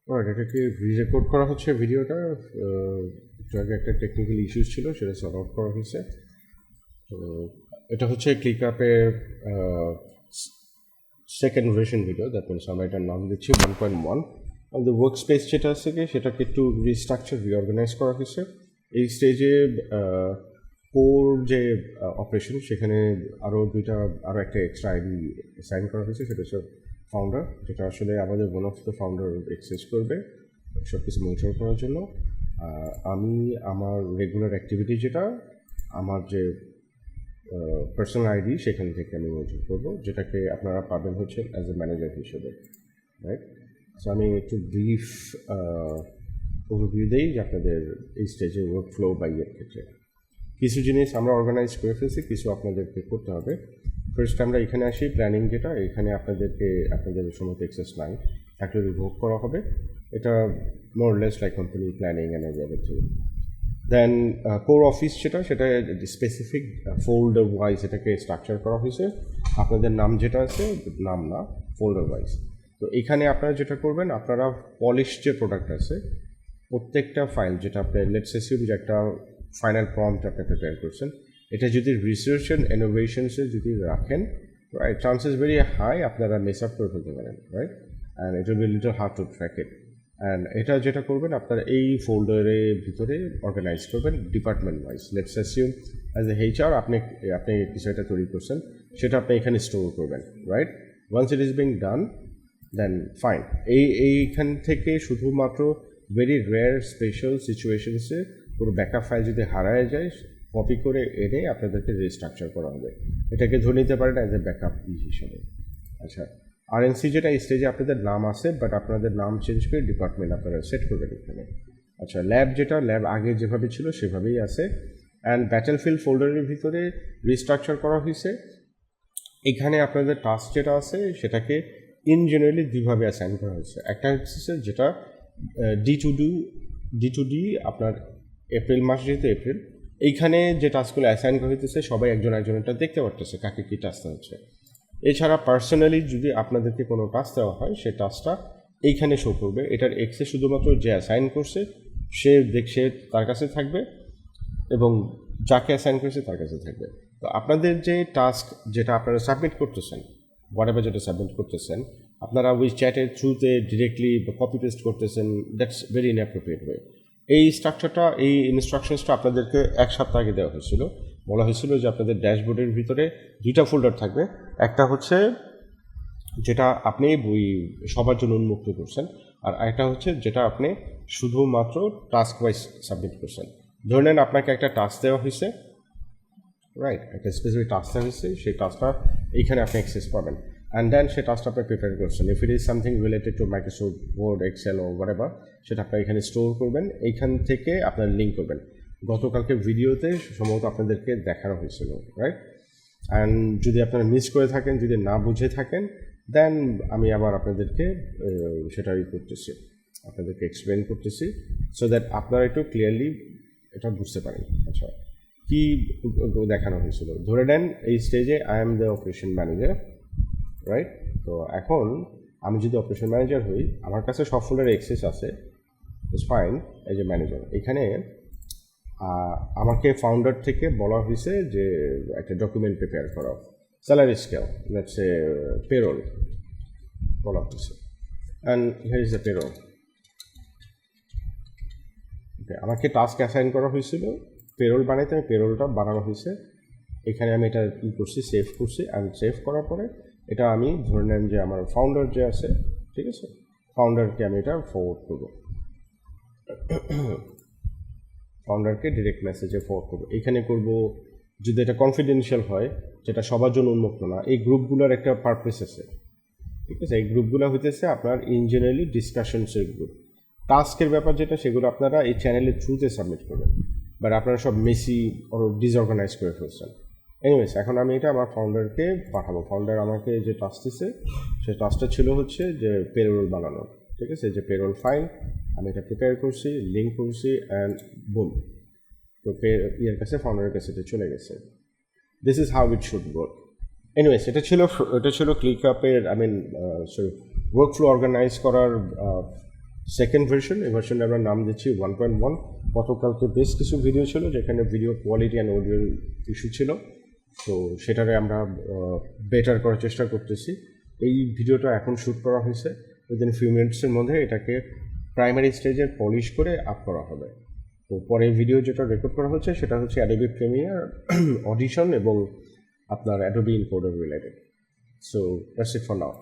Alright, এটাকে রি-রেকর্ড করা হচ্ছে ভিডিওটা। একটু আগে একটা টেকনিক্যাল ইস্যুস ছিল, সেটা সলভ আউট করা হয়েছে। তো এটা হচ্ছে ক্লিকআপের second version video, that means আমরা এটার নাম দিচ্ছি 1.1। আমাদের ওয়ার্ক স্পেস যেটা আছে সেটাকে একটু রিস্ট্রাকচার রিঅর্গানাইজ করা হয়েছে। এই স্টেজে কোর যে অপারেশন, সেখানে আরও একটা এক্সট্রা আইডি সাইন করা হয়েছে, সেটা হচ্ছে ফাউন্ডার, যেটা আসলে আমাদের one of the founder access করবে সব কিছু মনিটর করার জন্য। আমি আমার রেগুলার অ্যাক্টিভিটি যেটা আমার যে পার্সোনাল আইডি, সেখান থেকে আমি মনিটর করবো, যেটাকে আপনারা পাবেন হচ্ছে অ্যাজ এ ম্যানেজার হিসেবে, রাইট? সো আমি একটু ব্রিফ ওভারভিউ দিই যে আপনাদের এই স্টেজে ওয়ার্ক ফ্লো বা ইয়ের ক্ষেত্রে কিছু জিনিস আমরা অর্গানাইজ করে ফেলছি, কিছু আপনাদেরকে করতে হবে। ফার্স্ট আমরা এখানে আসি প্ল্যানিং, যেটা এখানে আপনাদের সমস্ত এক্সেস নাই, থাকলে রিভোক করা হবে। এটা more or less like company planning and everything. Then core office সেটা স্পেসিফিক ফোল্ডার ওয়াইজ এটাকে স্ট্রাকচার করা হয়েছে। আপনাদের নাম যেটা আছে, নাম না, ফোল্ডার ওয়াইজ। তো এখানে আপনারা যেটা করবেন, আপনারা পলিশ যে প্রোডাক্ট আছে প্রত্যেকটা ফাইল, যেটা আপনি লেটস অ্যাসিউম যে একটা ফাইনাল প্রম্পট আপনি প্রিপেয়ার করছেন, এটা যদি রিসার্চ অ্যান্ড ইনোভেশনসে যদি রাখেন, রাইট, চান্সেস ভেরি হাই আপনারা মেস আপ করে ফেলতে পারেন, right? And it will be little hard to track it. And এটা যেটা করবেন, আপনারা এই ফোল্ডারের ভিতরে অর্গানাইজ করবেন department wise. Let's assume as a HR আপনি কিছু একটা তৈরি করছেন, সেটা আপনি এখানে স্টোর করবেন, right? Once it is being done, then fine. এইখান থেকে শুধুমাত্র ভেরি রেয়ার স্পেশাল সিচুয়েশনসে পুরো ব্যাকআপ ফাইল যদি হারায় যায়, কপি করে এনে আপনাদেরকে রিস্ট্রাকচার করা হবে। এটাকে ধরে নিতে পারেন অ্যাজ এ ব্যাকআপ হিসাবে। আচ্ছা, আরএনসি যেটা এই স্টেজে আপনাদের নাম আছে, বাট আপনাদের নাম চেঞ্জ করে ডিপার্টমেন্ট আপনারা সেট করবেন এখানে। আচ্ছা, ল্যাব যেটা ল্যাব আগে যেভাবে ছিল সেভাবেই আছে। অ্যান্ড ব্যাটেলফিল্ড ফোল্ডারের ভিতরে রিস্ট্রাকচার করা হয়েছে। এখানে আপনাদের টাস্ক যেটা আছে সেটাকে ইন জেনারেলি দুইভাবে অ্যাসাইন করা হয়েছে। একটা হচ্ছে যেটা ডি টু ডি আপনার এপ্রিল মাস, যেহেতু এপ্রিল, এইখানে যে টাস্কগুলো অ্যাসাইন করা হইতেছে সবাই একজনটা দেখতে পারতেছে কাকে কী টাস্ক হচ্ছে। এছাড়া পার্সোনালি যদি আপনাদেরকে কোনো টাস্ক দেওয়া হয়, সেই টাস্কটা এইখানে শো করবে। এটার এক্সে শুধুমাত্র যে অ্যাসাইন করছে সে তার কাছে থাকবে, এবং যাকে অ্যাসাইন করেছে তার কাছে থাকবে। তো আপনাদের যে টাস্ক যেটা আপনারা সাবমিট করতেছেন, হোয়াটএভার যেটা সাবমিট করতেছেন, আপনারা ওই চ্যাটের থ্রুতে ডিরেক্টলি কপি পেস্ট করতেছেন, দ্যাটস ভেরি ইনঅ্যাপ্রোপ্রিয়েট ওয়ে। এই স্ট্রাকচারটা, এই ইনস্ট্রাকশনসটা আপনাদেরকে এক সপ্তাহ আগে দেওয়া হয়েছিল। বলা হয়েছিল যে আপনাদের ড্যাশবোর্ডের ভিতরে দুইটা ফোল্ডার থাকবে। একটা হচ্ছে যেটা আপনি সবার জন্য উন্মুক্ত করছেন, আর একটা হচ্ছে যেটা আপনি শুধুমাত্র টাস্ক ওয়াইজ সাবমিট করছেন। ধরে নেন আপনাকে একটা টাস্ক দেওয়া হয়েছে, রাইট, একটা স্পেসিফিক টাস্ক দেওয়া হয়েছে, সেই টাস্কটা এইখানে আপনি অ্যাক্সেস পাবেন। অ্যান্ড দেন সেই টাস্কটা আপনি প্রিপেয়ার করছেন। If it is something related to Microsoft Word, Excel ও হোয়াটএভার, সেটা আপনি এখানে স্টোর করবেন, এইখান থেকে আপনার লিঙ্ক করবেন। গতকালকে ভিডিওতে সম্ভবত আপনাদেরকে দেখানো হয়েছিল, রাইট? অ্যান্ড যদি আপনারা মিস করে থাকেন, যদি না বুঝে থাকেন, দেন আমি আবার আপনাদেরকে সেটাই করতেছি, আপনাদেরকে এক্সপ্লেন করতেছি, সো দ্যাট আপনারা একটু ক্লিয়ারলি এটা বুঝতে পারেন। আচ্ছা, কি দেখানো হয়েছিল? ধরে নেন এই স্টেজে I am the operation manager, right? তো এখন আমি যদি অপারেশন ম্যানেজার হই, আমার কাছে সব ফোল্ডারে অ্যাক্সেস আছে, ইটস ফাইন। এই যে ম্যানেজার, এখানে আমাকে ফাউন্ডার থেকে বলা হয়েছে যে একটা ডকুমেন্ট প্রিপেয়ার করা, salary scale, let's say payroll বলা হয়েছে। And here is the payroll. Okay, আমাকে টাস্ক অ্যাসাইন করা হয়েছিল পেরোল বানাইতে, আমি পেরোলটা বানানো হয়েছে। এখানে আমি এটা করছি, সেভ করছি। অ্যান্ড সেভ করার পরে এটা আমি ধরে নেন যে আমার ফাউন্ডার যে আছে, ঠিক আছে, ফাউন্ডারকে আমি এটা ফরওয়ার্ড করবো, ফাউন্ডারকে ডিরেক্ট মেসেজে ফরওয়ার্ড করবো। এখানে করব যদি এটা কনফিডেন্সিয়াল হয়, যেটা সবার জন্য উন্মুক্ত না। এই গ্রুপগুলোর একটা পারপাস আছে, ঠিক আছে? এই গ্রুপগুলো হইতেছে আপনার ইন জেনারেলি ডিসকাশনসের গ্রুপ। টাস্কের ব্যাপার যেটা, সেগুলো আপনারা এই চ্যানেলের থ্রুতে সাবমিট করবেন, বাট আপনারা সব মেসি ও ডিসঅর্গানাইজ করে ফেলছেন। এনিওয়েজ, এখন আমি এটা আমার ফাউন্ডারকে পাঠাবো। ফাউন্ডার আমাকে যে টাস্ক দিছে, সেই টাস্কটা ছিল হচ্ছে যে পেরোল বানানো, ঠিক আছে? যে পেরোল ফাইল আমি এটা প্রিপেয়ার করছি, লিঙ্ক করছি, অ্যান্ড বুম, তো ইয়ের কাছে, ফাউন্ডারের কাছে এটা চলে গেছে। This is how it should work. Anyways, এটা ছিল ক্লিকআপের ওয়ার্ক ফ্লো অর্গানাইজ করার সেকেন্ড ভার্সন, এই ভার্সনে আমরা নাম দিচ্ছি 1.1। গতকালকে বেশ কিছু ভিডিও ছিল যেখানে video quality and audio issue ছিল, তো সেটারে আমরা বেটার করার চেষ্টা করতেছি। এই ভিডিওটা এখন শ্যুট করা হয়েছে, উইদিন ফিউ মিনিটসের মধ্যে এটাকে প্রাইমারি স্টেজে পলিশ করে আপ করা হবে। তো পরে ভিডিও যেটা রেকর্ড করা হচ্ছে সেটা হচ্ছে অ্যাডোবি প্রিমিয়ার, অডিশন এবং আপনার Adobe encoder related. So that's it for now.